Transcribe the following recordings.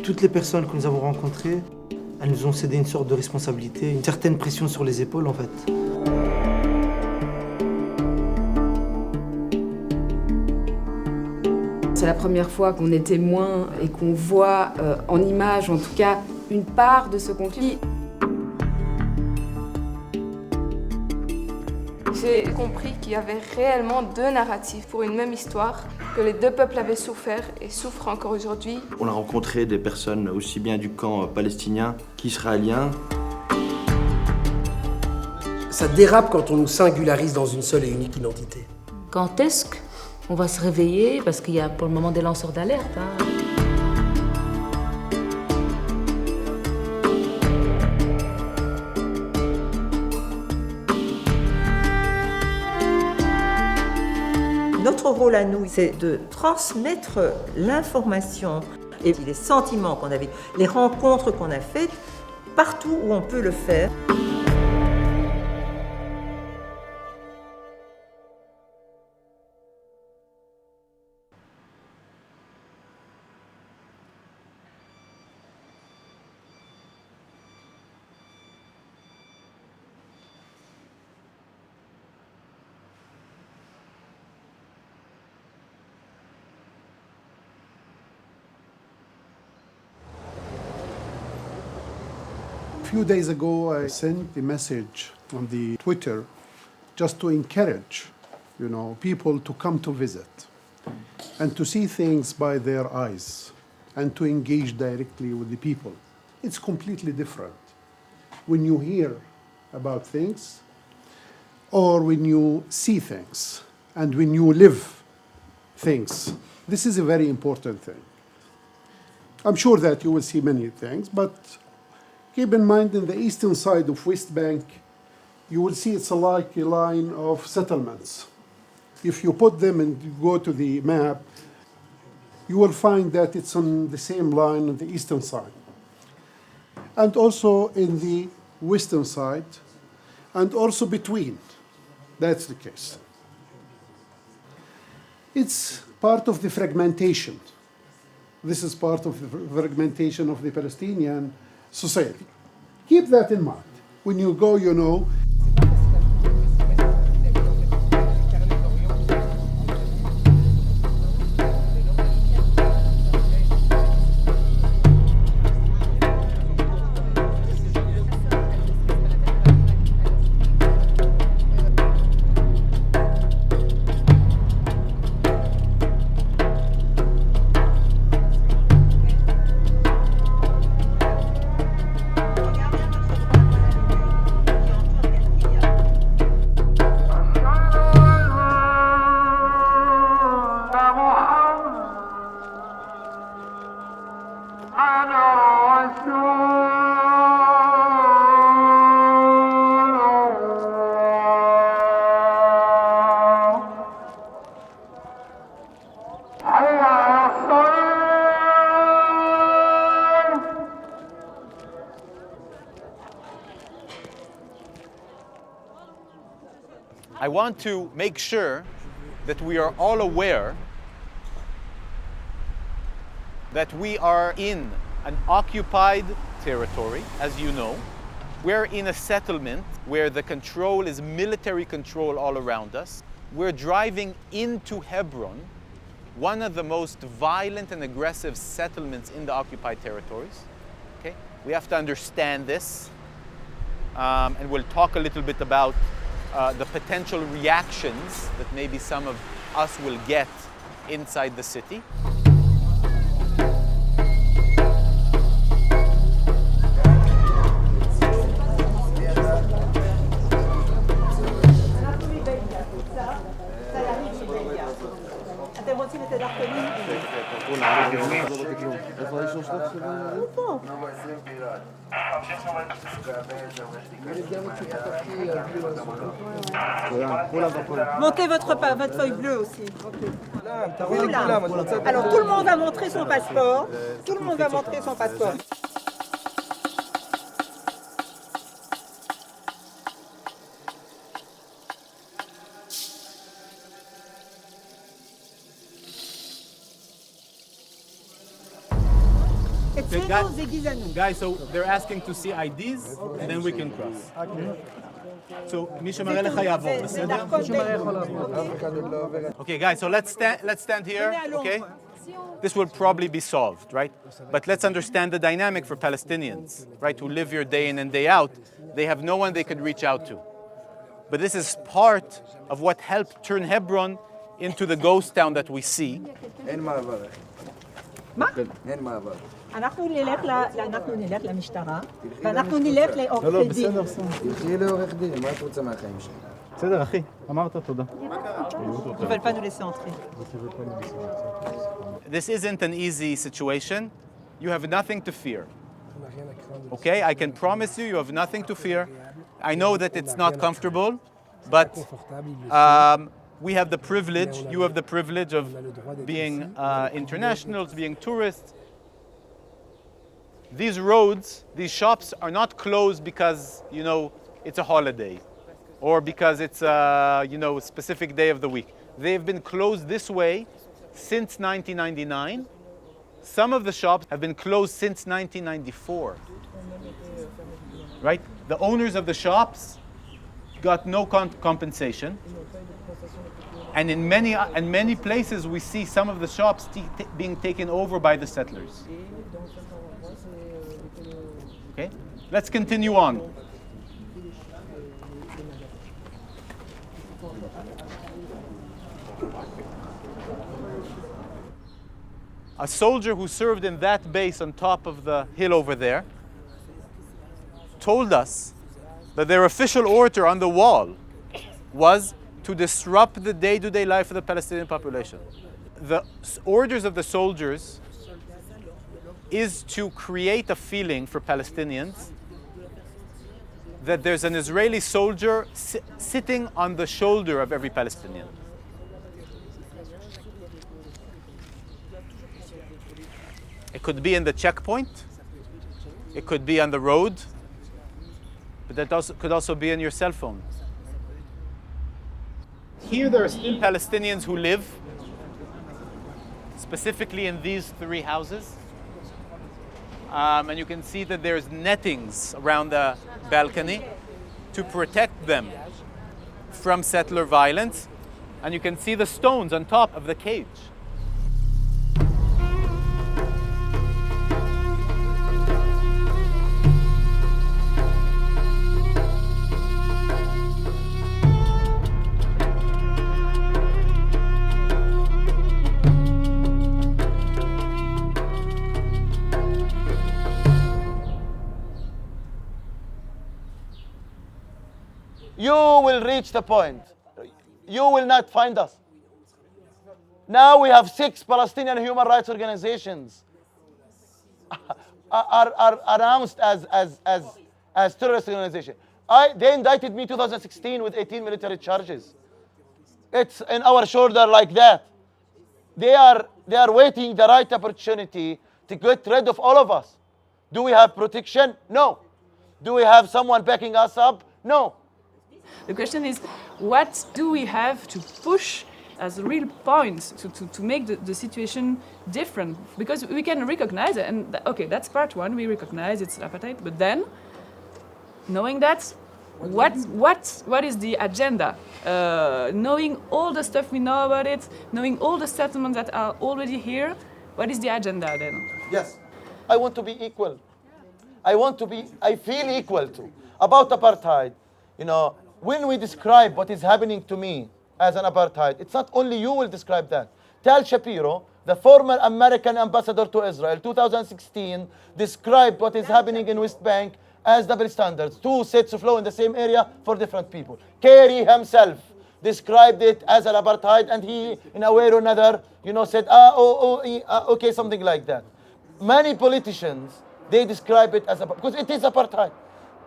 Toutes les personnes que nous avons rencontrées, elles nous ont cédé une sorte de responsabilité, une certaine pression sur les épaules en fait. C'est la première fois qu'on est témoin et qu'on voit en image, en tout cas, une part de ce conflit. J'ai compris qu'il y avait réellement deux narratifs pour une même histoire, que les deux peuples avaient souffert et souffrent encore aujourd'hui. On a rencontré des personnes aussi bien du camp palestinien qu'israélien. Ça dérape quand on nous singularise dans une seule et unique identité. Quand est-ce qu'on va se réveiller? Parce qu'il y a pour le moment des lanceurs d'alerte. Notre rôle à nous, c'est de transmettre l'information et les sentiments qu'on avait, les rencontres qu'on a faites, partout où on peut le faire. A few days ago, I sent a message on the Twitter just to encourage, people to come to visit and to see things by their eyes and to engage directly with the people. It's completely different when you hear about things or when you see things and when you live things. This is a very important thing. I'm sure that you will see many things, but keep in mind, in the eastern side of West Bank, you will see it's like a line of settlements. If you put them and you go to the map, you will find that it's on the same line on the eastern side. And also in the western side, and also between. That's the case. It's part of the fragmentation. This is part of the fragmentation of the Palestinian society. Keep that in mind. When you go, I want to make sure that we are all aware that we are in an occupied territory, as you know. We're in a settlement where the control is military control all around us. We're driving into Hebron, one of the most violent and aggressive settlements in the occupied territories. Okay? We have to understand this, and we'll talk a little bit about the potential reactions that maybe some of us will get inside the city. Montez votre feuille bleue aussi. Alors tout le monde va montrer son passeport. Tout le monde va montrer son passeport. Okay, guys, so they're asking to see IDs, and then we can cross. So, מי שמראה לך יעבור, בסדר? Okay, guys, so let's stand here, okay? This will probably be solved, right? But let's understand the dynamic for Palestinians, right, who live here day in and day out. They have no one they could reach out to. But this is part of what helped turn Hebron into the ghost town that we see. אנחנו נלך למשטרה, ואנחנו נלך לעורכי דין. תלכי לעורך דין, מה את רוצה מהחיים שלך? בסדר, אחי, אמרת תודה. Ils ne veulent pas nous laisser entrer. This isn't an easy situation. You have nothing to fear. Okay, I can promise you, you have nothing to fear. I know that it's not comfortable, but we have the privilege, you have the privilege of being internationals, being tourists. These roads, these shops are not closed because, you know, it's a holiday or because it's a, you know, a specific day of the week. They've been closed this way since 1999. Some of the shops have been closed since 1994. Right? The owners of the shops got no compensation. And in many places we see some of the shops being taken over by the settlers. Okay? Let's continue on. A soldier who served in that base on top of the hill over there told us that their official order on the wall was to disrupt the day-to-day life of the Palestinian population. The orders of the soldiers is to create a feeling for Palestinians that there's an Israeli soldier sitting on the shoulder of every Palestinian. It could be in the checkpoint, it could be on the road, but that could also be in your cell phone. Here there are still Palestinians who live, specifically in these 3 houses. And you can see that there's nettings around the balcony to protect them from settler violence. And you can see the stones on top of the cage. You will reach the point. You will not find us. Now we have 6 Palestinian human rights organizations are announced as terrorist organizations. They indicted me 2016 with 18 military charges. It's in our shoulder like that. They are waiting the right opportunity to get rid of all of us. Do we have protection? No. Do we have someone backing us up? No. The question is, what do we have to push as real points to make the situation different? Because we can recognize it, and okay, that's part one, we recognize it's apartheid, but then, knowing that, what is the agenda? Knowing all the stuff we know about it, knowing all the settlements that are already here, what is the agenda then? Yes, I want to be equal. I feel equal to. About apartheid, you know, when we describe what is happening to me as an apartheid, it's not only you will describe that. Tal Shapiro, the former American ambassador to Israel, 2016, described what is happening in West Bank as double standards. 2 sets of law in the same area for different people. Kerry himself described it as an apartheid, and he, in a way or another, you know, said, okay, something like that. Many politicians, they describe it as because it is apartheid.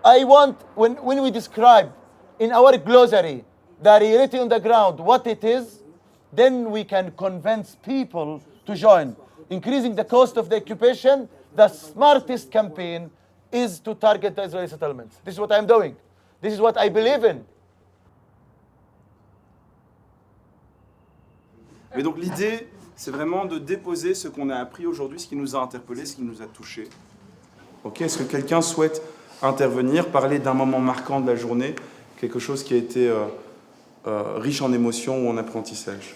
I want, when we describe in our glossary the reality on the ground, what it is, then we can convince people to join. Increasing the cost of the occupation, the smartest campaign is to target the Israeli settlements. This is what I'm doing. This is what I believe in. Mais donc l'idée, c'est vraiment de déposer ce qu'on a appris aujourd'hui, ce qui nous a interpellés, ce qui nous a touchés. Ok, est-ce que quelqu'un souhaite intervenir, parler d'un moment marquant de la journée, quelque chose qui a été riche en émotions ou en apprentissage?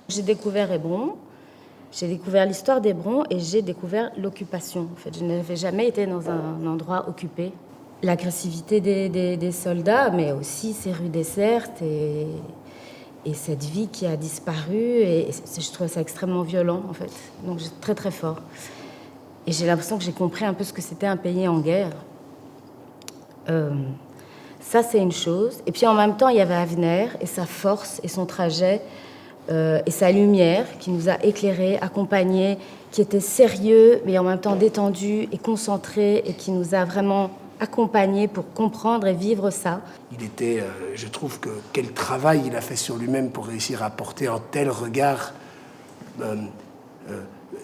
J'ai découvert Hébron, j'ai découvert l'histoire d'Hébron et j'ai découvert l'occupation. En fait, je n'avais jamais été dans un endroit occupé. L'agressivité des soldats, mais aussi ces rues désertes et cette vie qui a disparu. Et je trouvais ça extrêmement violent, en fait. Donc, très, très fort. Et j'ai l'impression que j'ai compris un peu ce que c'était un pays en guerre. Ça, c'est une chose. Et puis, en même temps, il y avait Avner et sa force et son trajet et sa lumière qui nous a éclairés, accompagnés, qui était sérieux, mais en même temps détendu et concentré et qui nous a vraiment accompagnés pour comprendre et vivre ça. Il était, je trouve que quel travail il a fait sur lui-même pour réussir à porter un tel regard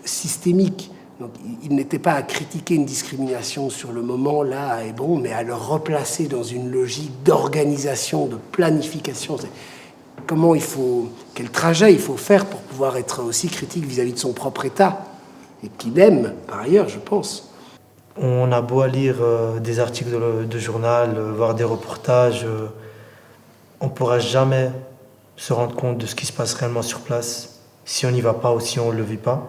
systémique. Donc, il n'était pas à critiquer une discrimination sur le moment, là, à Hébron, mais à le replacer dans une logique d'organisation, de planification. Quel trajet il faut faire pour pouvoir être aussi critique vis-à-vis de son propre État, et qu'il aime, par ailleurs, je pense. On a beau à lire des articles de journal, voir des reportages, on ne pourra jamais se rendre compte de ce qui se passe réellement sur place si on n'y va pas ou si on ne le vit pas.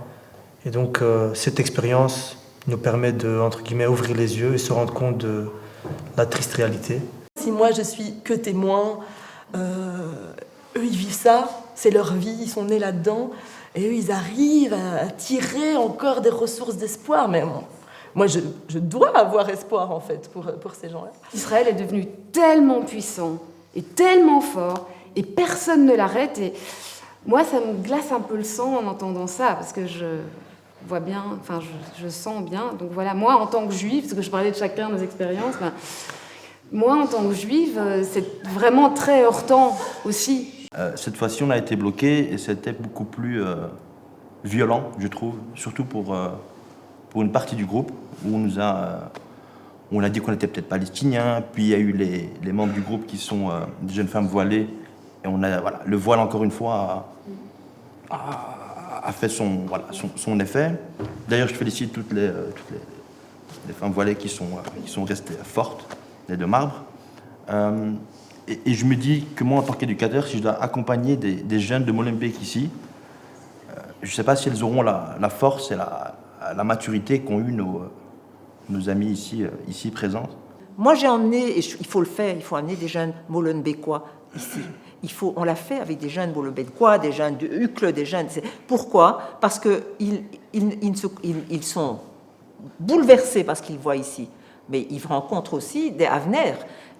Et donc cette expérience nous permet de, entre guillemets, ouvrir les yeux et se rendre compte de la triste réalité. Si moi je suis que témoin, eux ils vivent ça, c'est leur vie, ils sont nés là-dedans, et eux ils arrivent à tirer encore des ressources d'espoir. Mais moi je dois avoir espoir en fait pour ces gens-là. Israël est devenu tellement puissant et tellement fort, et personne ne l'arrête. Et moi ça me glace un peu le sang en entendant ça, parce que je vois bien, enfin je sens bien. Donc voilà, moi en tant que juive, parce que je parlais de chacun nos expériences, moi en tant que juive, c'est vraiment très heurtant aussi. Cette fois-ci on a été bloqués et c'était beaucoup plus violent, je trouve, surtout pour une partie du groupe où on a dit qu'on était peut-être palestiniens, puis il y a eu les membres du groupe qui sont des jeunes femmes voilées, et le voile encore une fois a fait son effet. D'ailleurs, je félicite toutes les femmes voilées qui sont restées fortes, les de marbre. Et je me dis que moi, en tant qu'éducateur, si je dois accompagner des jeunes de Molenbeek ici, je ne sais pas si elles auront la force et la maturité qu'ont eu nos amis ici présents. Moi, j'ai emmené, et il faut le faire, il faut amener des jeunes Molenbeekois ici. On l'a fait avec des jeunes Molenbeekois, des jeunes de Uccle, des jeunes... Pourquoi? Parce qu'ils sont bouleversés par ce qu'ils voient ici. Mais ils rencontrent aussi des Avner.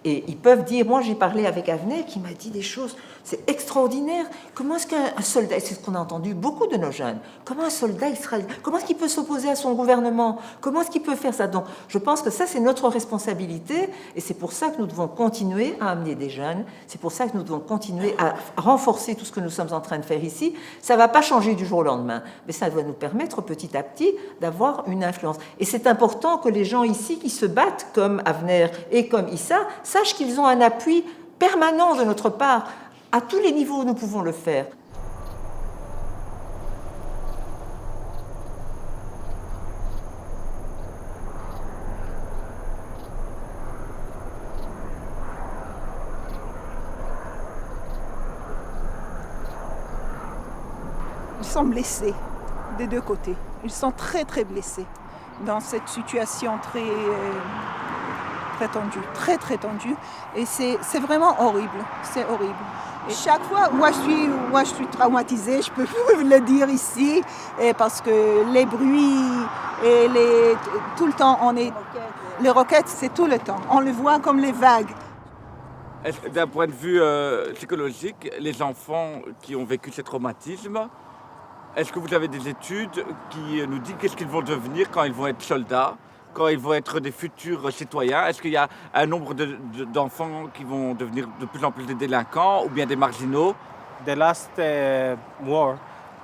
Et ils peuvent dire, moi j'ai parlé avec Avner qui m'a dit des choses, c'est extraordinaire. Comment est-ce qu'un soldat, c'est ce qu'on a entendu beaucoup de nos jeunes, comment un soldat israélien, comment est-ce qu'il peut s'opposer à son gouvernement? Comment est-ce qu'il peut faire ça? Donc je pense que ça c'est notre responsabilité et c'est pour ça que nous devons continuer à amener des jeunes, c'est pour ça que nous devons continuer à renforcer tout ce que nous sommes en train de faire ici. Ça ne va pas changer du jour au lendemain, mais ça doit nous permettre petit à petit d'avoir une influence. Et c'est important que les gens ici qui se battent comme Avner et comme Issa sachent qu'ils ont un appui permanent de notre part. À tous les niveaux, nous pouvons le faire. Ils sont blessés des deux côtés. Ils sont très très blessés dans cette situation très tendue, très très tendue. Et c'est vraiment horrible, c'est horrible. Et chaque fois, moi je suis traumatisée, je peux le dire ici, parce que les bruits et tout le temps, les roquettes, c'est tout le temps. On le voit comme les vagues. D'un point de vue psychologique, les enfants qui ont vécu ces traumatismes, est-ce que vous avez des études qui nous disent qu'est-ce qu'ils vont devenir quand ils vont être soldats, quand ils vont être des futurs citoyens? Est-ce qu'il y a un nombre d'enfants qui vont devenir de plus en plus des délinquants ou bien des marginaux? The last war,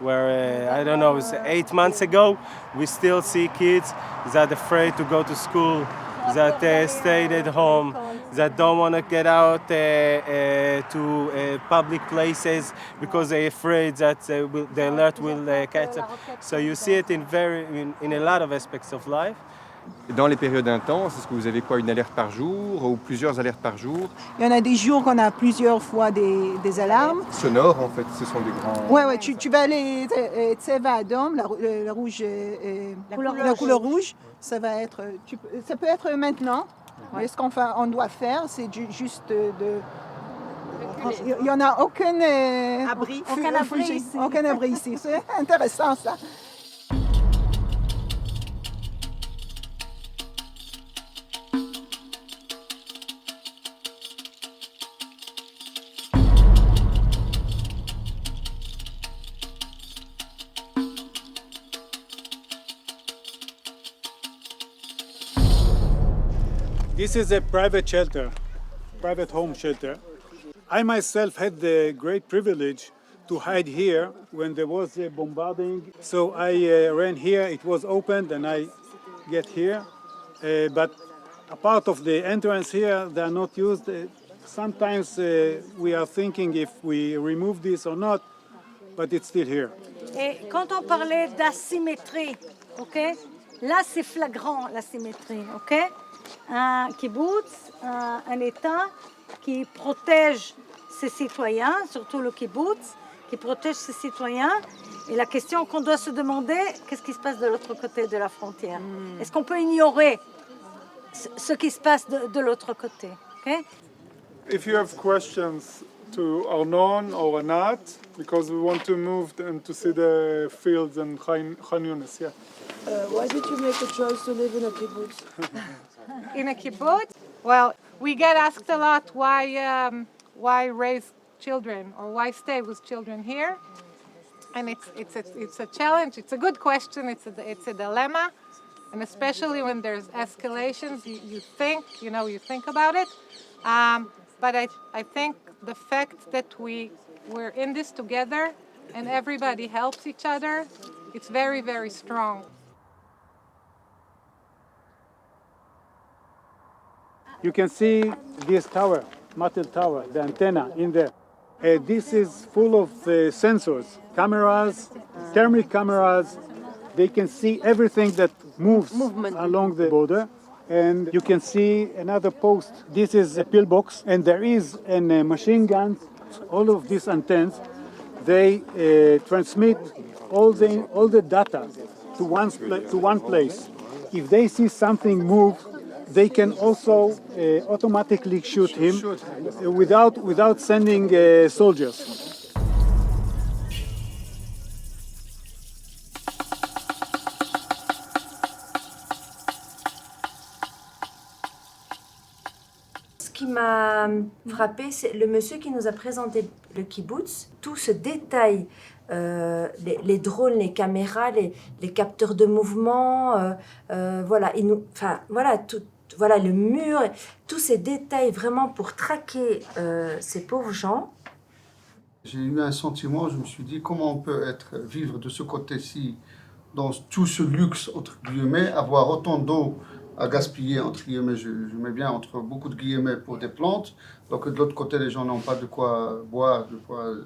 where I don't know, it was 8 months ago, we still see kids that are afraid to go to school that stayed at home, that don't want to get out to public places because they're afraid that the alert will catch them. So you see it in a lot of aspects of life. Dans les périodes intenses, est-ce que vous avez quoi, une alerte par jour ou plusieurs alertes par jour? Il y en a des jours qu'on a plusieurs fois des alarmes. Sonores, en fait, ce sont des grands... Ouais, tu vas aller, Tseva Adom, la rouge, la couleur rouge, ça va être, ça peut être maintenant. Mais ce qu'on doit faire, c'est juste de... Il n'y en a aucun abri. Aucun abri ici. C'est intéressant, ça. This is a private shelter, private home shelter. I myself had the great privilege to hide here when there was a bombarding. So I ran here, it was opened and I get here. But a part of the entrance here, they are not used. Sometimes we are thinking if we remove this or not, but it's still here. Et quand on parlait d'asymétrie, ok? Là c'est flagrant l'asymétrie, ok? Un kibbutz, un État qui protège ses citoyens, surtout le kibbutz, qui protège ses citoyens. Et la question qu'on doit se demander, qu'est-ce qui se passe de l'autre côté de la frontière? Est-ce qu'on peut ignorer ce qui se passe de l'autre côté? Okay? If you have questions to Arnon or Anat, because we want to move and to see the fields and Khan Yunis, yeah. Why did you make a choice to live in a kibbutz? In a kibbutz? Well, we get asked a lot why raise children or why stay with children here, and it's a challenge. It's a good question. It's a dilemma, and especially when there's escalations, you think about it. But I think the fact that we're in this together and everybody helps each other, it's very, very strong. You can see this tower, metal tower, the antenna in there. This is full of sensors, cameras, thermic cameras. They can see everything that moves along the border. And you can see another post. This is a pillbox, and there is a machine gun. All of these antennas, they transmit all the data to one place. If they see something move, they can also automatically shoot him without sending soldiers. Ce qui m'a frappé, c'est le monsieur qui nous a présenté le kibbutz, tout ce détail, les drones, les caméras, les capteurs de mouvement, voilà, voilà, le mur, tous ces détails vraiment pour traquer ces pauvres gens. J'ai eu un sentiment, je me suis dit comment on peut vivre de ce côté-ci, dans tout ce luxe, entre guillemets, avoir autant d'eau à gaspiller, entre guillemets, je mets bien entre beaucoup de guillemets pour des plantes, donc de l'autre côté, les gens n'ont pas de quoi boire,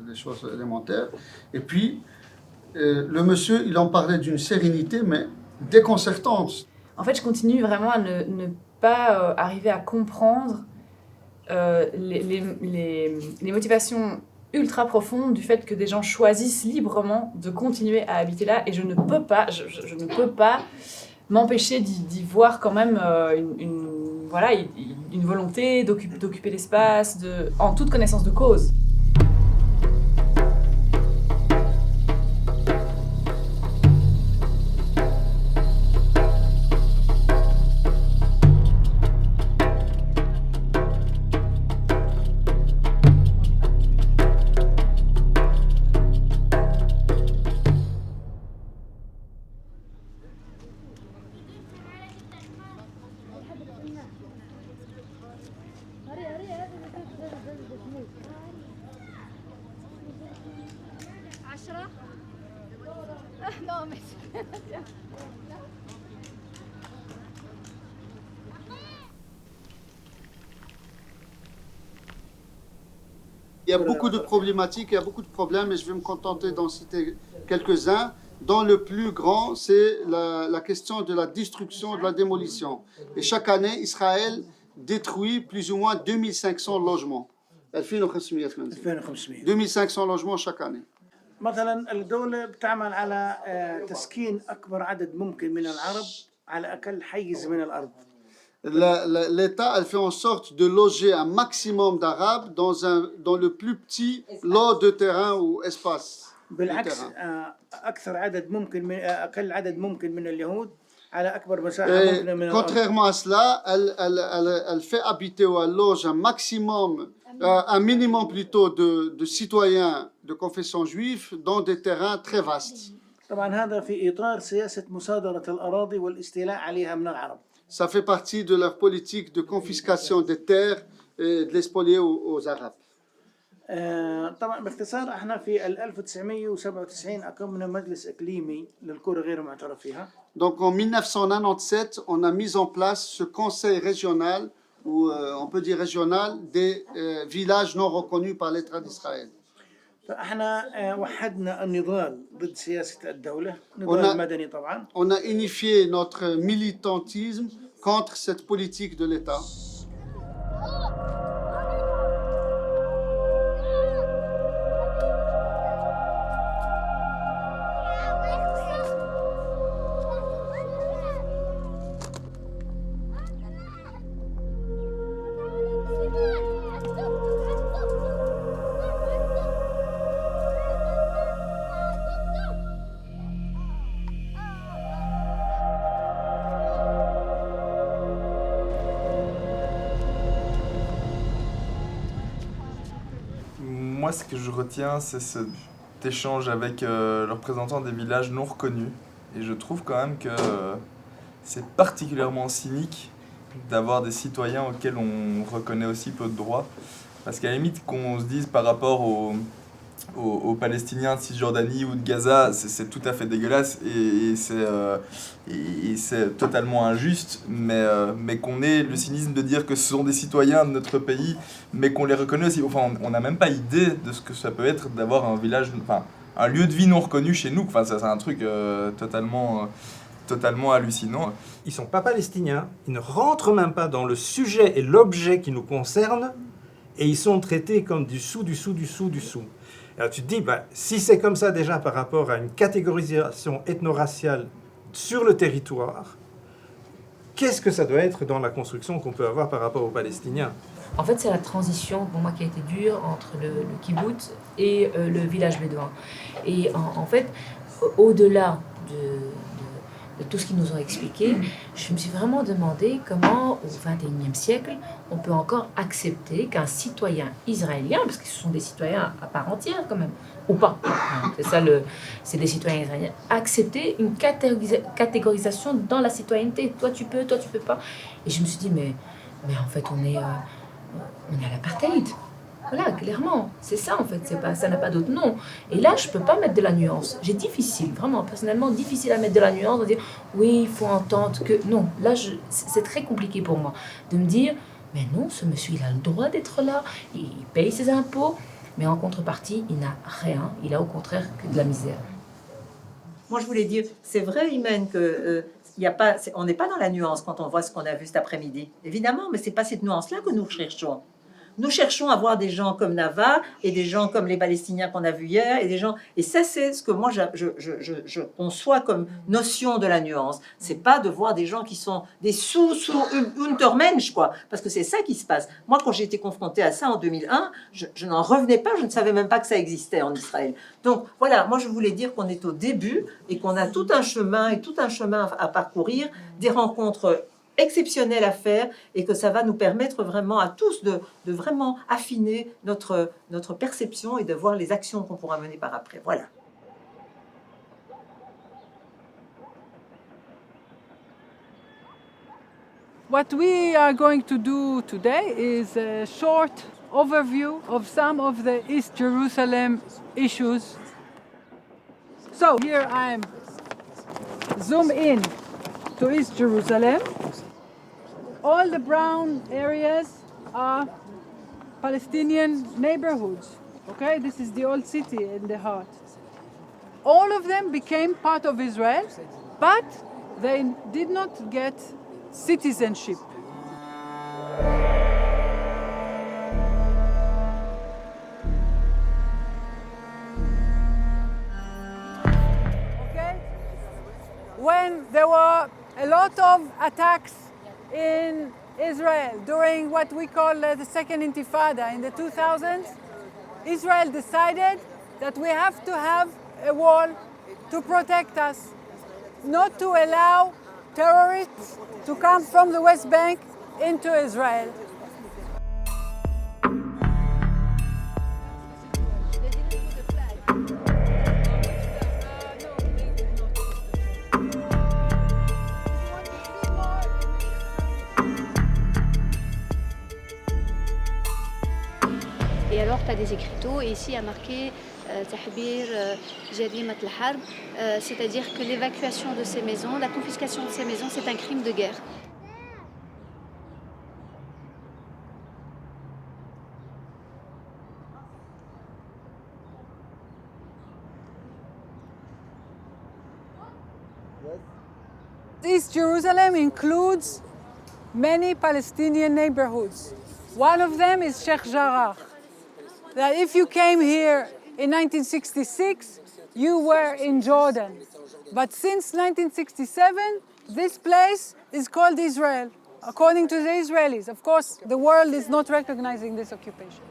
des choses élémentaires. Et puis, le monsieur, il en parlait d'une sérénité, mais déconcertante. En fait, je continue vraiment à ne pas arriver à comprendre les motivations ultra profondes du fait que des gens choisissent librement de continuer à habiter là, et je ne peux pas, je ne peux pas m'empêcher d'y voir quand même une volonté d'occuper l'espace, en toute connaissance de cause. Il y a beaucoup de problématiques, il y a beaucoup de problèmes, et je vais me contenter d'en citer quelques-uns. Dans le plus grand, c'est la question de la destruction, de la démolition. Et chaque année, Israël détruit plus ou moins 2500 logements. 2500 logements chaque année. مثلا الدولة بتعمل على تسكين أكبر عدد ممكن من العرب على أقل حيز من الأرض. L'État, elle fait en sorte de loger un maximum d'Arabes dans le plus petit lot de terrain ou espace. بالعكس أكثر عدد ممكن من أقل عدد ممكن من اليهود على أكبر مساحة ممكنة من الأرض. Contrairement à cela, elle fait habiter ou elle loge un minimum plutôt de citoyens de confession juive dans des terrains très vastes. طبعا هذا في إطار سياسة مصادرة الأراضي والاستيلاء عليها من العرب. Ça fait partie de leur politique de confiscation des terres et de les spolier aux Arabes. طبعا باختصار احنا في 1997 أقمنا مجلس إقليمي للقرى غير معترف فيها. Donc en 1997, on a mis en place ce conseil régional, ou on peut dire régional, des villages non reconnus par l'État d'Israël. فاحنا وحدنا النضال ضد سياسة الدولة، نضال مدني طبعا. On a unifié notre militantisme contre cette politique de l'État. Moi, ce que je retiens, c'est cet échange avec le représentant des villages non reconnus. Et je trouve quand même que c'est particulièrement cynique d'avoir des citoyens auxquels on reconnaît aussi peu de droits. Parce qu'à la limite, qu'on se dise par rapport aux Palestiniens de Cisjordanie ou de Gaza, c'est tout à fait dégueulasse et c'est totalement injuste, mais qu'on ait le cynisme de dire que ce sont des citoyens de notre pays, mais qu'on les reconnaît aussi. Enfin, on n'a même pas idée de ce que ça peut être d'avoir un village, enfin, un lieu de vie non reconnu chez nous. Enfin, c'est un truc totalement hallucinant. Ils ne sont pas palestiniens, ils ne rentrent même pas dans le sujet et l'objet qui nous concerne, et ils sont traités comme du sous. Alors tu te dis, si c'est comme ça déjà par rapport à une catégorisation ethno-raciale sur le territoire, qu'est-ce que ça doit être dans la construction qu'on peut avoir par rapport aux Palestiniens? En fait, c'est la transition pour moi qui a été dure entre le kibbutz et le village bédouin. Et en fait, au-delà de tout ce qu'ils nous ont expliqué, je me suis vraiment demandé comment, au XXIe siècle, on peut encore accepter qu'un citoyen israélien, parce que ce sont des citoyens à part entière quand même, ou pas, c'est ça, c'est des citoyens israéliens, accepter une catégorisation dans la citoyenneté. Toi tu peux pas. Et je me suis dit, mais en fait, on est à l'apartheid. Voilà, clairement, c'est ça en fait, ça n'a pas d'autre nom. Et là, je peux pas mettre de la nuance. J'ai difficile, vraiment, personnellement, difficile à mettre de la nuance, de dire, oui, il faut entendre que... Non, là, c'est très compliqué pour moi de me dire, mais non, ce monsieur, il a le droit d'être là, il paye ses impôts, mais en contrepartie, il n'a rien, il a au contraire que de la misère. Moi, je voulais dire, c'est vrai, Imen, que... on n'est pas dans la nuance quand on voit ce qu'on a vu cet après-midi. Évidemment, mais ce n'est pas cette nuance-là que nous cherchons. Nous cherchons à voir des gens comme Nava et des gens comme les Palestiniens qu'on a vus hier et ça c'est ce que moi je conçois comme notion de la nuance. C'est pas de voir des gens qui sont des sous Untermensch quoi, parce que c'est ça qui se passe. Moi quand j'ai été confrontée à ça en 2001, je n'en revenais pas, je ne savais même pas que ça existait en Israël. Donc voilà, moi je voulais dire qu'on est au début et qu'on a tout un chemin à parcourir, des rencontres exceptionnel à faire et que ça va nous permettre vraiment à tous de vraiment affiner notre perception et de voir les actions qu'on pourra mener par après. Voilà. What we are going to do today is a short overview of some of the East Jerusalem issues. So here I'm zoom in to East Jerusalem. All the brown areas are Palestinian neighborhoods. Okay, this is the old city in the heart. All of them became part of Israel, but they did not get citizenship. Okay? When there were a lot of attacks in Israel during what we call the Second Intifada in the 2000s, Israel decided that we have to have a wall to protect us, not to allow terrorists to come from the West Bank into Israel. Et alors, tu as des écriteaux, et ici, il y a marqué Tahbir, Jarimat al-Harb, c'est-à-dire que l'évacuation de ces maisons, la confiscation de ces maisons, c'est un crime de guerre. East Jerusalem includes many Palestinian neighborhoods. One of them is Sheikh Jarrah. That if you came here in 1966, you were in Jordan. But since 1967, this place is called Israel, according to the Israelis. Of course, the world is not recognizing this occupation.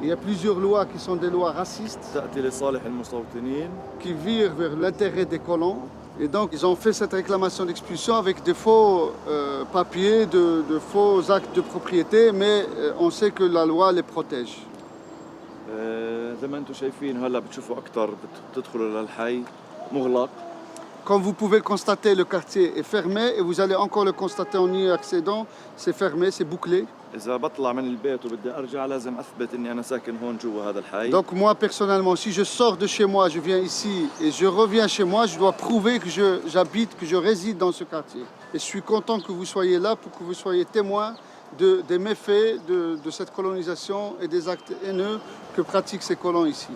Il y a plusieurs lois qui sont des lois racistes, qui virent vers l'intérêt des colons. Et donc, ils ont fait cette réclamation d'expulsion avec de faux papiers, de faux actes de propriété, mais on sait que la loi les protège. Comme vous pouvez le constater, le quartier est fermé et vous allez encore le constater en y accédant. C'est fermé, c'est bouclé. Donc moi personnellement, si je sors de chez moi, je viens ici et je reviens chez moi, je dois prouver que j'habite, que je réside dans ce quartier. Et je suis content que vous soyez là pour que vous soyez témoins des méfaits de cette colonisation et des actes haineux que pratiquent ces colons ici.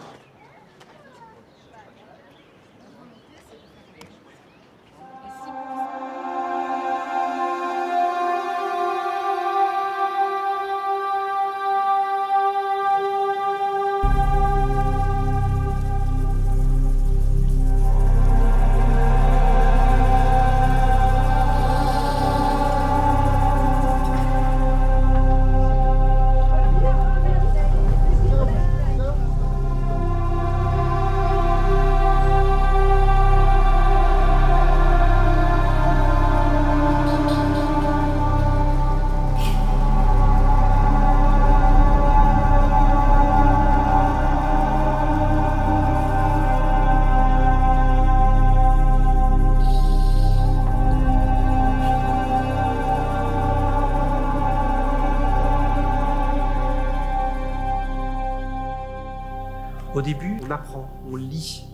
Au début, on apprend, on lit,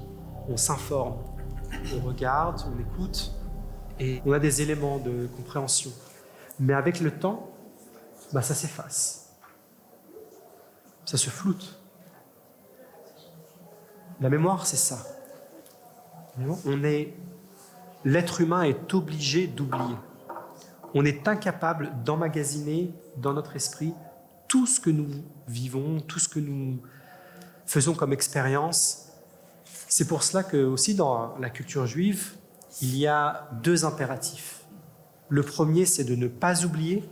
on s'informe, on regarde, on écoute, et on a des éléments de compréhension. Mais avec le temps, ça s'efface. Ça se floute. La mémoire, c'est ça. L'être humain est obligé d'oublier. On est incapable d'emmagasiner dans notre esprit tout ce que nous vivons, tout ce que nous faisons comme expérience. C'est pour cela que aussi dans la culture juive, il y a deux impératifs. Le premier, c'est de ne pas oublier,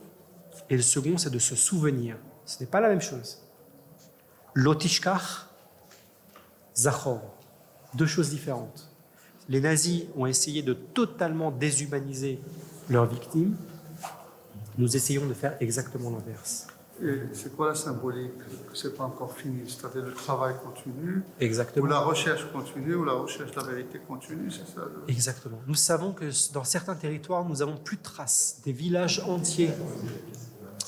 et le second, c'est de se souvenir. Ce n'est pas la même chose. Lotishkach, zachor, deux choses différentes. Les nazis ont essayé de totalement déshumaniser leurs victimes. Nous essayons de faire exactement l'inverse. Et c'est quoi la symbolique? Que ce n'est pas encore fini, c'est-à-dire le travail continue, Exactement. ou la recherche continue, ou la recherche de la vérité continue, c'est ça? Exactement. Nous savons que dans certains territoires, nous n'avons plus de traces. Des villages entiers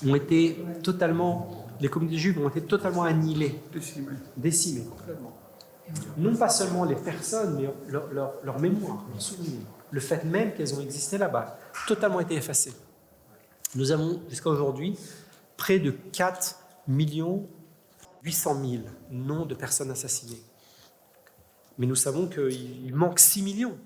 ont été totalement, les communautés juives ont été totalement annihilées, décimées complètement. Non pas seulement les personnes, mais leur mémoire, leur souvenir. Le fait même qu'elles ont existé là-bas, totalement été effacé. Nous avons jusqu'à aujourd'hui près de 4 800 000 noms de personnes assassinées. Mais nous savons qu'il manque 6 millions.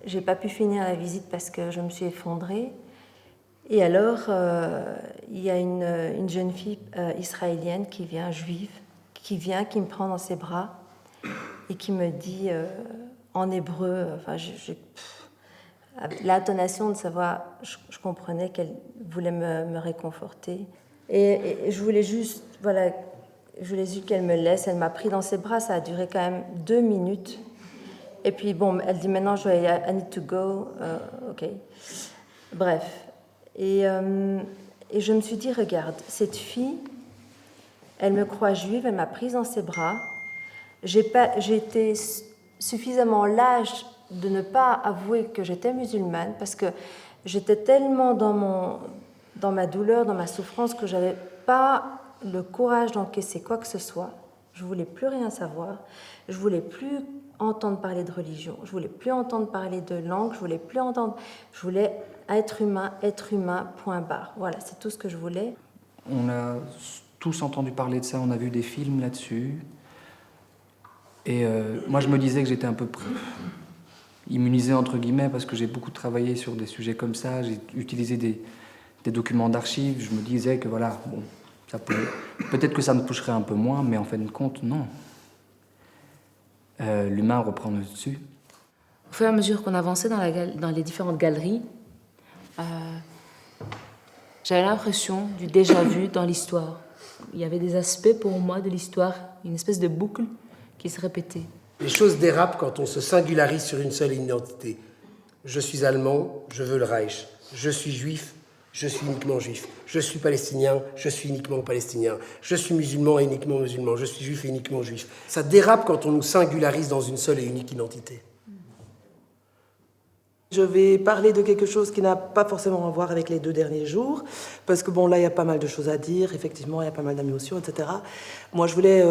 J'ai pas pu finir la visite parce que je me suis effondrée. Et alors, il y a une jeune fille israélienne qui vient, juive, qui me prend dans ses bras et qui me dit en hébreu, enfin, l'intonation de sa voix, je comprenais qu'elle voulait me réconforter. Et je voulais juste, voilà, je voulais juste qu'elle me laisse. Elle m'a pris dans ses bras, ça a duré quand même 2 minutes. Et puis, bon, elle dit maintenant, I need to go. OK. Bref. Et je me suis dit, regarde, cette fille, elle me croit juive, elle m'a prise dans ses bras. J'ai été suffisamment lâche de ne pas avouer que j'étais musulmane parce que j'étais tellement dans ma douleur, dans ma souffrance, que je n'avais pas le courage d'encaisser quoi que ce soit. Je ne voulais plus rien savoir. Je ne voulais plus entendre parler de religion. Je ne voulais plus entendre parler de langue. Je voulais être humain, point barre. Voilà, c'est tout ce que je voulais. On a tous entendu parler de ça, on a vu des films là-dessus. Et moi, je me disais que j'étais un peu immunisé, entre guillemets, parce que j'ai beaucoup travaillé sur des sujets comme ça. J'ai utilisé des documents d'archives. Je me disais que voilà, bon, peut-être que ça me toucherait un peu moins, mais en fin de compte, non. L'humain reprend le dessus. Au fur et à mesure qu'on avançait dans les différentes galeries, j'avais l'impression du déjà-vu dans l'histoire. Il y avait des aspects pour moi de l'histoire, une espèce de boucle qui se répétait. Les choses dérapent quand on se singularise sur une seule identité. Je suis allemand, je veux le Reich. Je suis juif, je suis uniquement juif. Je suis palestinien, je suis uniquement palestinien. Je suis musulman et uniquement musulman. Je suis juif et uniquement juif. Ça dérape quand on nous singularise dans une seule et unique identité. Je vais parler de quelque chose qui n'a pas forcément à voir avec les 2 derniers jours, parce que bon, là, il y a pas mal de choses à dire, effectivement, il y a pas mal d'émotions, etc. Moi, je voulais...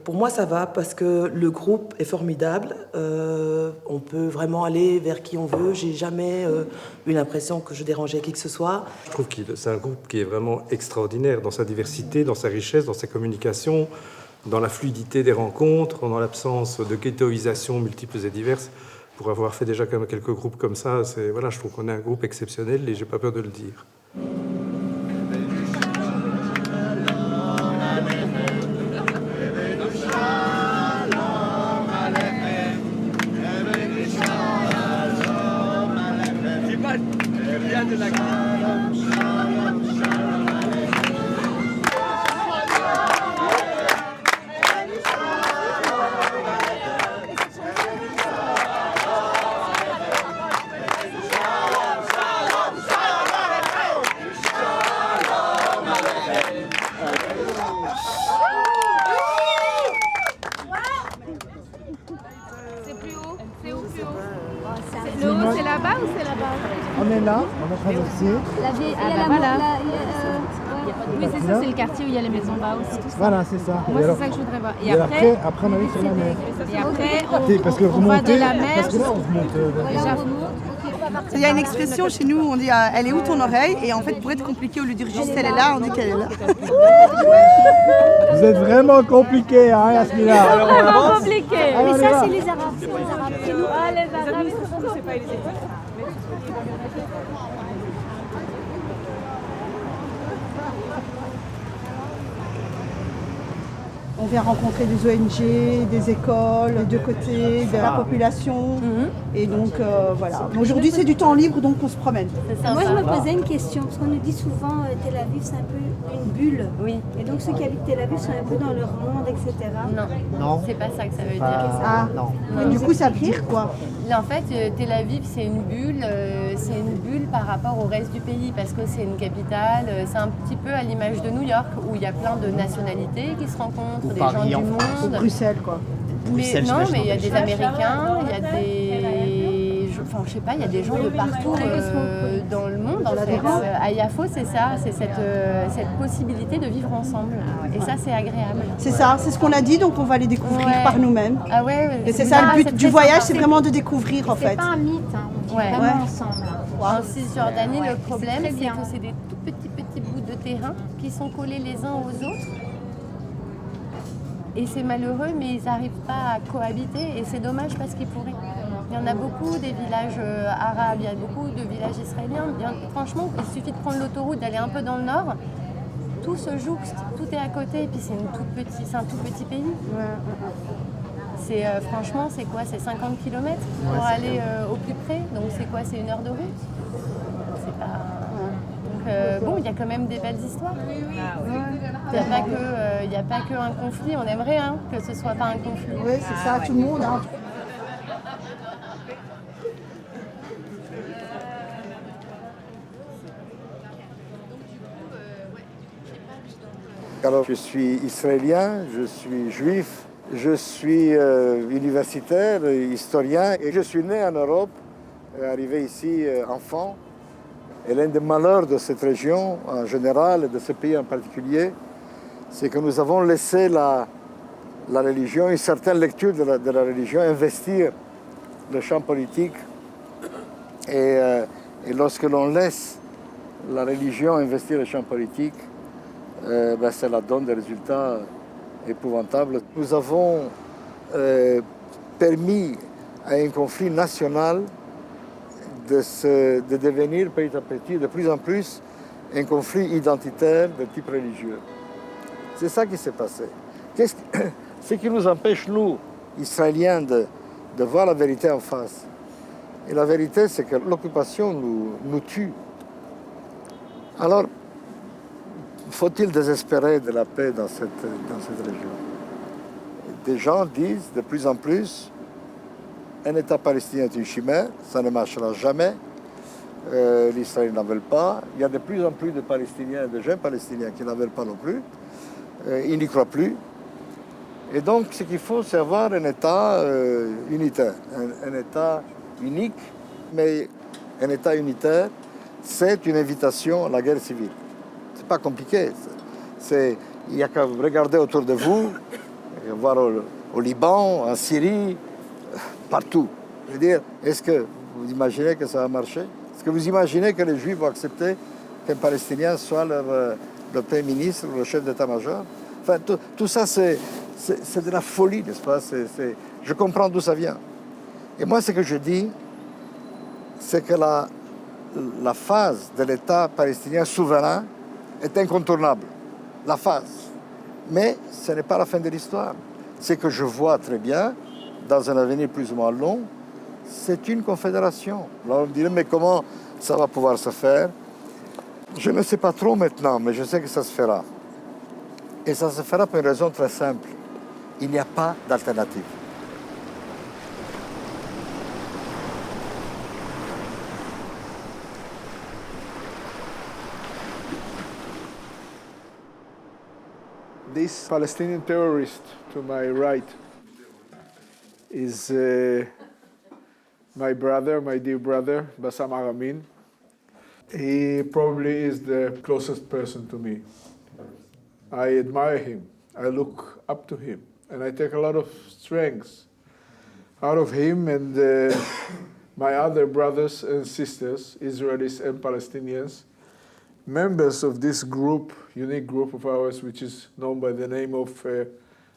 pour moi, ça va, parce que le groupe est formidable. On peut vraiment aller vers qui on veut. J'ai jamais eu l'impression que je dérangeais qui que ce soit. Je trouve que c'est un groupe qui est vraiment extraordinaire dans sa diversité, dans sa richesse, dans sa communication, dans la fluidité des rencontres, dans l'absence de ghettoisation multiples et diverses. Pour avoir fait déjà quelques groupes comme ça, voilà, je trouve qu'on est un groupe exceptionnel et j'ai pas peur de le dire. On est là, on a traversé. Oui, c'est ça, c'est le quartier où il y a les maisons Baos. Voilà, c'est ça. Moi, c'est ça que je voudrais voir. Et après on arrive sur la mer. Et après, parce que vous on va montez, de la mer. parce que là, on remonte. Déjà, il y a une expression chez nous, on dit elle est où ton oreille? Et en fait, pour être compliqué, au lieu de dire juste elle est là, on dit qu'elle est là. Vous êtes vraiment compliqué, hein, Yasmina? Vraiment compliqué. Mais ça, c'est les Arabes. C'est les Arabes. C'est nous. Ah, les Arabes. C'est pas les On vient rencontrer des ONG, des écoles, des deux côtés, de la population. Et donc voilà. Aujourd'hui c'est du temps libre, donc on se promène. Moi je me posais une question, parce qu'on nous dit souvent Tel Aviv c'est un peu une bulle. Oui. Et donc ceux qui habitent Tel Aviv sont un peu dans leur monde, etc. Non, c'est pas ça que ça veut dire. Ah non. Du coup ça pire quoi. Là, en fait, Tel Aviv, c'est une bulle par rapport au reste du pays parce que c'est une capitale. C'est un petit peu à l'image de New York où il y a plein de nationalités qui se rencontrent, des gens du monde. Ou Bruxelles quoi. Mais il y a des Américains, il y a des, enfin je sais pas, il y a des gens de partout dans le monde. En fait. À Yafo, c'est ça, c'est cette possibilité de vivre ensemble. Et ça, c'est agréable. C'est ça, c'est ce qu'on a dit, donc on va les découvrir par nous-mêmes. Ah ouais. Et c'est ça le but du voyage, c'est vraiment de découvrir en fait. C'est pas un mythe, hein. On vit vraiment ensemble. En Cisjordanie, le problème, c'est que c'est des tout petits bouts de terrain qui sont collés les uns aux autres. Et c'est malheureux, mais ils n'arrivent pas à cohabiter. Et c'est dommage parce qu'ils pourraient. Il y en a beaucoup des villages arabes, il y a beaucoup de villages israéliens. Franchement, il suffit de prendre l'autoroute, d'aller un peu dans le nord. Tout se jouxte, tout est à côté. Et puis c'est un tout petit pays. Franchement, c'est quoi? C'est 50 km pour aller au plus près. Donc c'est quoi? C'est 1 heure de route. C'est pas... Donc il y a quand même des belles histoires. Il n'y a pas que un conflit. On aimerait que ce soit pas un conflit. Oui, c'est ça, tout le monde. Hein. Alors, je suis israélien, je suis juif, je suis universitaire, historien et je suis né en Europe, arrivé ici enfant. Et l'un des malheurs de cette région en général et de ce pays en particulier, c'est que nous avons laissé la religion, une certaine lecture de la religion, investir le champ politique. Et lorsque l'on laisse la religion investir le champ politique, cela donne des résultats épouvantables. Nous avons permis à un conflit national de devenir petit à petit, de plus en plus, un conflit identitaire de type religieux. C'est ça qui s'est passé. Ce qui nous empêche, nous, Israéliens, de voir la vérité en face. Et la vérité, c'est que l'occupation nous tue. Alors, faut-il désespérer de la paix dans cette région? Des gens disent de plus en plus un État palestinien est une chimère, ça ne marchera jamais. L'Israël n'en veut pas. Il y a de plus en plus de Palestiniens, de jeunes Palestiniens qui n'en veulent pas non plus. Ils n'y croient plus. Et donc, ce qu'il faut, c'est avoir un État unitaire, un État unique, mais un État unitaire, c'est une invitation à la guerre civile. C'est pas compliqué. Il n'y a qu'à regarder autour de vous, et voir au Liban, en Syrie, partout. Je veux dire, est-ce que vous imaginez que ça va marcher? Est-ce que vous imaginez que les Juifs vont accepter qu'un Palestinien soit leur Premier ministre ou le chef d'état-major? Enfin, tout ça, c'est de la folie, n'est-ce pas? Je comprends d'où ça vient. Et moi, ce que je dis, c'est que la phase de l'État palestinien souverain est incontournable. La phase. Mais ce n'est pas la fin de l'histoire. Ce que je vois très bien, dans un avenir plus ou moins long, c'est une confédération. Alors on dirait, mais comment ça va pouvoir se faire? Je ne sais pas trop maintenant, mais je sais que ça se fera. Et ça se fera pour une raison très simple. Il n'y a pas d'alternative. This Palestinian terrorist to my right is my brother, my dear brother, Bassam Aramin. He probably is the closest person to me. I admire him. I look up to him. And I take a lot of strength out of him and my other brothers and sisters, Israelis and Palestinians, members of this group, unique group of ours, which is known by the name of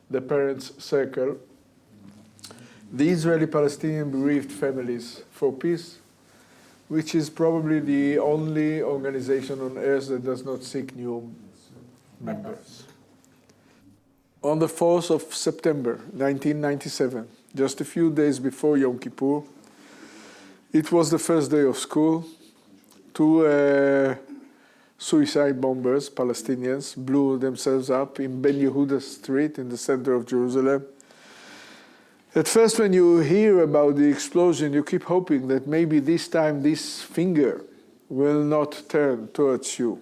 the Parents Circle, the Israeli-Palestinian Bereaved Families for Peace, which is probably the only organization on earth that does not seek new members. On the 4th of September 1997, just a few days before Yom Kippur, it was the first day of school. Two suicide bombers, Palestinians, blew themselves up in Ben Yehuda Street in the center of Jerusalem. At first, when you hear about the explosion, you keep hoping that maybe this time this finger will not turn towards you.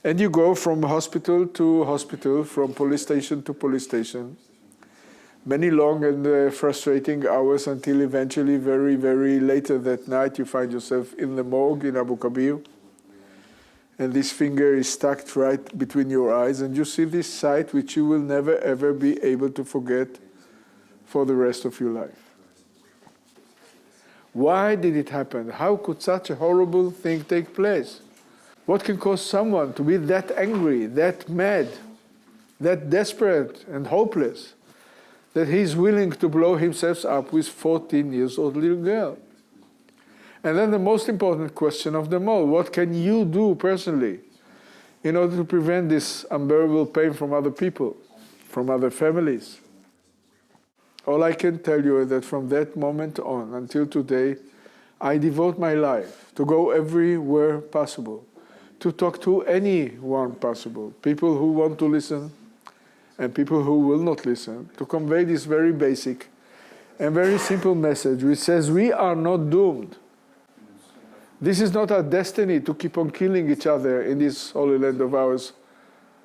And you go from hospital to hospital, from police station to police station, many long and frustrating hours until eventually, very, very later that night, you find yourself in the morgue in Abu Kabir. And this finger is stuck right between your eyes, and you see this sight which you will never, ever be able to forget for the rest of your life. Why did it happen? How could such a horrible thing take place? What can cause someone to be that angry, that mad, that desperate and hopeless, that he's willing to blow himself up with 14-year-old little girl? And then the most important question of them all, what can you do personally in order to prevent this unbearable pain from other people, from other families? All I can tell you is that from that moment on until today, I devote my life to go everywhere possible, to talk to anyone possible, people who want to listen and people who will not listen, to convey this very basic and very simple message which says we are not doomed. This is not our destiny to keep on killing each other in this holy land of ours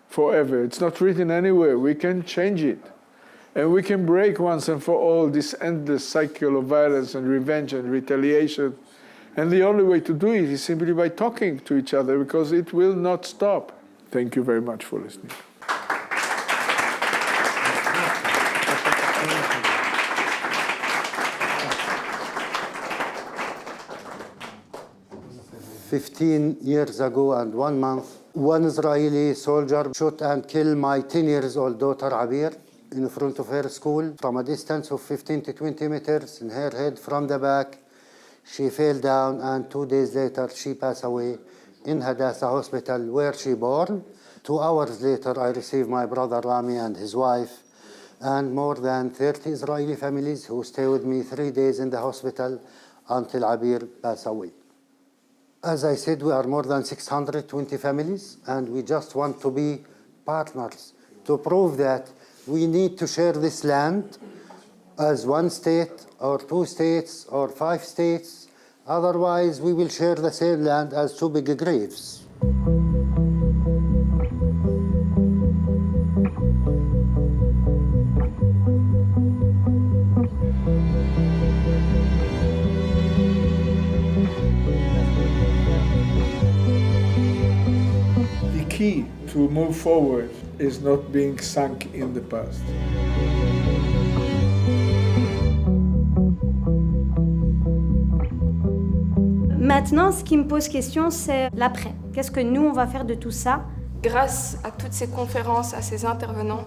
forever. It's not written anywhere. We can change it. And we can break once and for all this endless cycle of violence and revenge and retaliation. And the only way to do it is simply by talking to each other, because it will not stop. Thank you very much for listening. "15 years ago and 1 month, one Israeli soldier shot and killed my 10-year-old daughter Abir in front of her school from a distance of 15 to 20 meters in her head from the back. She fell down, and 2 days later she passed away in Hadassah Hospital where she born. 2 hours later I received my brother Rami and his wife and more than 30 Israeli families who stayed with me 3 days in the hospital until Abir passed away. As I said, we are more than 620 families, and we just want to be partners to prove that we need to share this land as 1 state or 2 states or 5 states. Otherwise, we will share the same land as 2 big graves. The key to move forward is not being sunk in the past. Maintenant, ce qui me pose question, c'est l'après. Qu'est-ce que nous, on va faire de tout ça? Grâce à toutes ces conférences, à ces intervenants,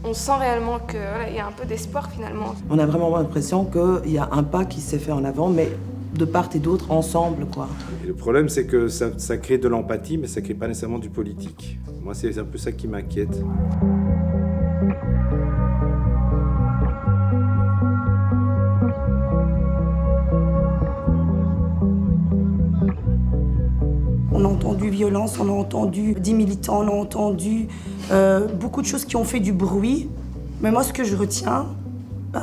on sent réellement qu'il y a un peu d'espoir finalement. On a vraiment l'impression qu'il y a un pas qui s'est fait en avant, mais de part et d'autre, ensemble, quoi. Et le problème, c'est que ça crée de l'empathie, mais ça crée pas nécessairement du politique. Moi, c'est un peu ça qui m'inquiète. On a entendu violence, on a entendu 10 militants, on a entendu beaucoup de choses qui ont fait du bruit. Mais moi, ce que je retiens,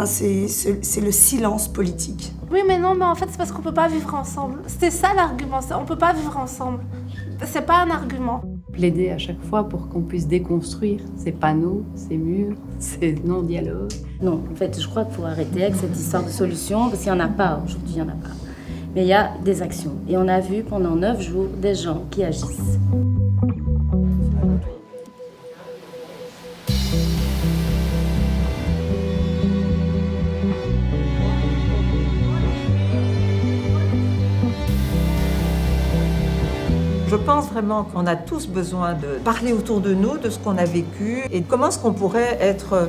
c'est le silence politique. Oui, mais non, mais en fait, c'est parce qu'on peut pas vivre ensemble. C'était ça l'argument, on peut pas vivre ensemble. C'est pas un argument. Plaider à chaque fois pour qu'on puisse déconstruire ces panneaux, ces murs, ces non-dialogues. Non, en fait, je crois qu'il faut arrêter avec cette histoire de solution, parce qu'il n'y en a pas aujourd'hui, il n'y en a pas. Mais il y a des actions. Et on a vu pendant 9 jours des gens qui agissent. Je pense vraiment qu'on a tous besoin de parler autour de nous, de ce qu'on a vécu et comment est-ce qu'on pourrait être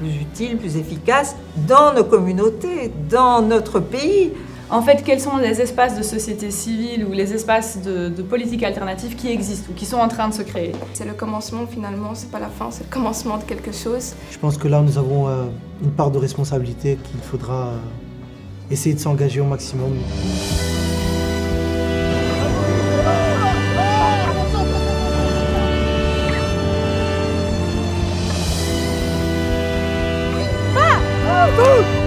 plus utile, plus efficace dans nos communautés, dans notre pays, en fait, quels sont les espaces de société civile ou les espaces de politique alternative qui existent ou qui sont en train de se créer. C'est le commencement finalement, c'est pas la fin, c'est le commencement de quelque chose. Je pense que là, nous avons une part de responsabilité qu'il faudra essayer de s'engager au maximum. Ah!